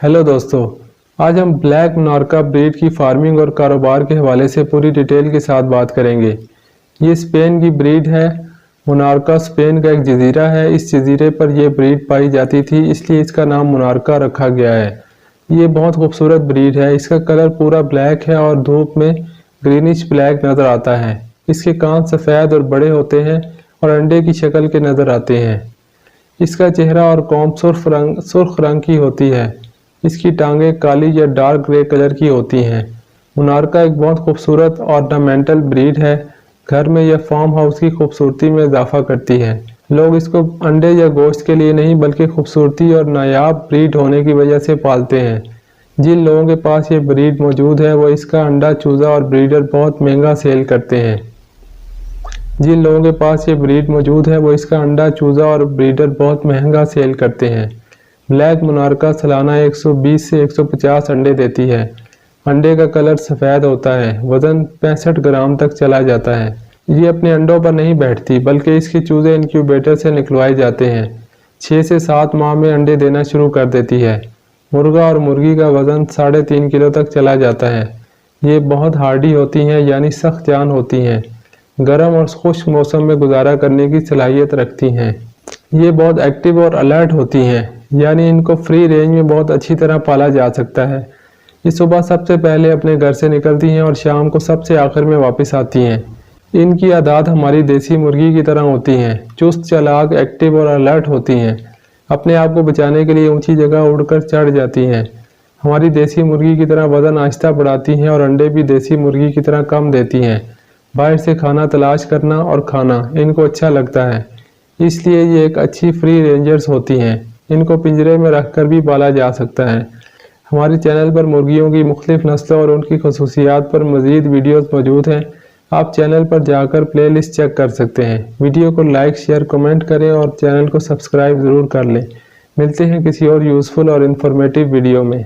Hello दोस्तों, आज हम ब्लैक मोनार्का ब्रीड की फार्मिंग और कारोबार के हवाले से पूरी डिटेल के साथ बात करेंगे। ये स्पेन की ब्रीड है। मोनार्का स्पेन का एक जजीरा है। इस जजीरे पर यह ब्रीड पाई जाती थी, इसलिए इसका नाम मोनार्का रखा गया है। ये बहुत खूबसूरत ब्रीड है। इसका कलर पूरा ब्लैक है और धूप में ग्रीनिश ब्लैक नज़र आता है। इसके कान सफ़ेद और बड़े होते हैं और अंडे की शक्ल के नज़र आते हैं। इसका चेहरा और कौम सुर्ख रंग की होती है। इसकी टांगें काली या डार्क ग्रे कलर की होती हैं। मोनार्का एक बहुत खूबसूरत ऑर्नामेंटल ब्रीड है। घर में या फार्म हाउस की खूबसूरती में इजाफा करती है। लोग इसको अंडे या गोश्त के लिए नहीं बल्कि खूबसूरती और नायाब ब्रीड होने की वजह से पालते हैं। जिन लोगों के पास ये ब्रीड मौजूद है वो इसका अंडा चूज़ा और ब्रीडर बहुत महंगा सेल करते हैं। जिन लोगों के पास ये ब्रीड मौजूद है वो इसका अंडा चूज़ा और ब्रीडर बहुत महंगा सेल करते हैं। ब्लैक मोनार्का सालाना 120 से 150 अंडे देती है। अंडे का कलर सफ़ेद होता है। वज़न 65 ग्राम तक चला जाता है। ये अपने अंडों पर नहीं बैठती बल्कि इसके चूज़े इंक्यूबेटर से निकलवाए जाते हैं। 6 से 7 माह में अंडे देना शुरू कर देती है। मुर्गा और मुर्गी का वज़न 3.5 किलो तक चला जाता है। ये बहुत हार्डी होती हैं, यानी सख्त जान होती हैं। गर्म और खुश्क मौसम में गुजारा करने की सलाहियत रखती हैं। ये बहुत एक्टिव और अलर्ट होती हैं, यानी इनको फ्री रेंज में बहुत अच्छी तरह पाला जा सकता है। ये सुबह सबसे पहले अपने घर से निकलती हैं और शाम को सबसे आखिर में वापस आती हैं। इनकी आदत हमारी देसी मुर्गी की तरह होती हैं। चुस्त, चालाक, एक्टिव और अलर्ट होती हैं। अपने आप को बचाने के लिए ऊंची जगह उड़कर चढ़ जाती हैं। हमारी देसी मुर्गी की तरह वज़न आहिस्ता बढ़ाती हैं और अंडे भी देसी मुर्गी की तरह कम देती हैं। बाहर से खाना तलाश करना और खाना इनको अच्छा लगता है, इसलिए ये एक अच्छी फ्री रेंजर्स होती हैं। इनको पिंजरे में रखकर भी पाला जा सकता है। हमारे चैनल पर मुर्गियों की मुख्तलिफ नस्लों और उनकी खसूसियात पर मज़ीद वीडियोस मौजूद हैं। आप चैनल पर जाकर प्लेलिस्ट चेक कर सकते हैं। वीडियो को लाइक, शेयर, कमेंट करें और चैनल को सब्सक्राइब ज़रूर कर लें। मिलते हैं किसी और यूज़फुल और इन्फॉर्मेटिव वीडियो में।